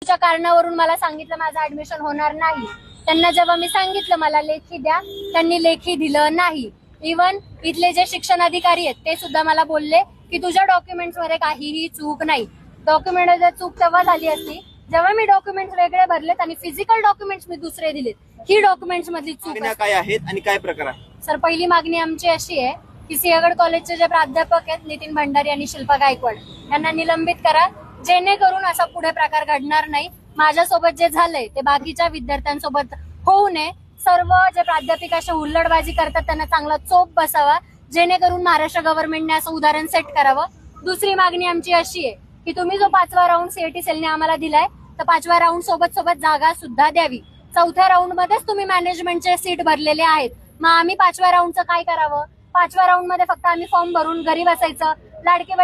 च्या कारणावरून मला सांगितलं माझं ऍडमिशन होणार नाही। त्यांना जेव्हा मी सांगितलं मला लेखी द्या, त्यांनी लेखी दिलं नाही। इवन इथले जे शिक्षण अधिकारी आहेत ते सुद्धा मला बोलले की तुझ्या डॉक्युमेंट्स मध्ये काहीही चूक नाही। डॉक्युमेंट जर चूक तेव्हा झाली असती जेव्हा मी डॉक्युमेंट्स वेगळे भरलेत आणि फिजिकल डॉक्युमेंट्स मी दुसरे दिलेत। ही डॉक्युमेंट्स मधली चूक काय आहेत आणि काय प्रकार आहे? सर, पहिली मागणी आमची अशी आहे की सिंहगड कॉलेजचे जे प्राध्यापक आहेत नितीन भंडारी आणि शिल्पा गायकवाड यांना निलंबित करा, जेणेकरून असा पुढे प्रकार घडणार नाही। माझ्यासोबत जे झालंय ते बाकीच्या विद्यार्थ्यांसोबत होऊ नये। सर्व जे प्राध्यापिक असे हुल्लडबाजी करतात त्यांना चांगला चोप बसावा, जेणेकरून महाराष्ट्र गव्हर्नमेंटने असं उदाहरण सेट करावं। दुसरी मागणी आमची अशी आहे की तुम्ही जो 5वा राऊंड सीईटी सेलने आम्हाला दिलाय तर 5व्या राऊंड सोबत जागा सुद्धा द्यावी। 4थ्या राऊंड मध्येच तुम्ही मॅनेजमेंटचे सीट भरलेले आहेत, मग आम्ही 5व्या राऊंडचं काय करावं? 5व्या राऊंड मध्ये फक्त आम्ही फॉर्म भरून घरी बसायचं, लाडकी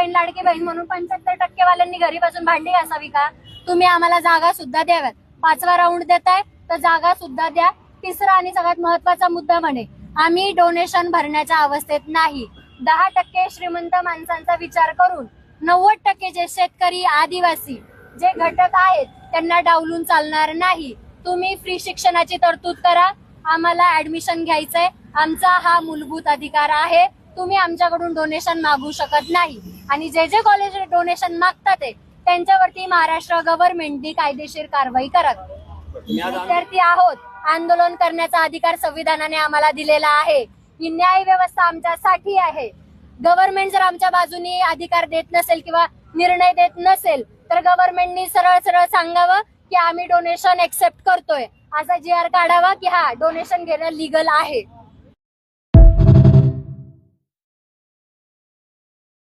बहीण म्हणून 75% वाल्यांनी घरी बसून भांडी घासावी का? तुम्ही आम्हाला जागा सुद्धा द्याव्यात। 5वा राऊंड देताय तर जागा सुद्धा द्या। तिसरा आणि सगळ्यात महत्वाचा मुद्दा म्हणे आम्ही डोनेशन भरण्याच्या अवस्थेत नाही। 10% श्रीमंत माणसांचा विचार करून 90% जे शेतकरी आदिवासी जे घटक आहेत त्यांना डावलून चालणार नाही। तुम्ही फ्री शिक्षणाची तरतूद करा, आम्हाला ऍडमिशन घ्यायचंय, आमचा हा मूलभूत अधिकार आहे। तुम्ही आमच्याकडून डोनेशन मागू शकत नाही आणि जे जे कॉलेज डोनेशन मागतात त्यांच्यावरती महाराष्ट्र गव्हर्नमेंटनी कायदेशीर कारवाई करावी। विद्यार्थी आहोत, आंदोलन करण्याचा अधिकार संविधानाने आम्हाला दिलेला आहे। ही न्याय व्यवस्था आमच्यासाठी आहे। गव्हर्नमेंट जर आमच्या बाजूने अधिकार देत नसेल किंवा निर्णय देत नसेल तर गव्हर्नमेंटनी सरळ सरळ सांगावं की आम्ही डोनेशन एक्सेप्ट करतोय, असा GR काढावा की हा डोनेशन घेणं लीगल आहे।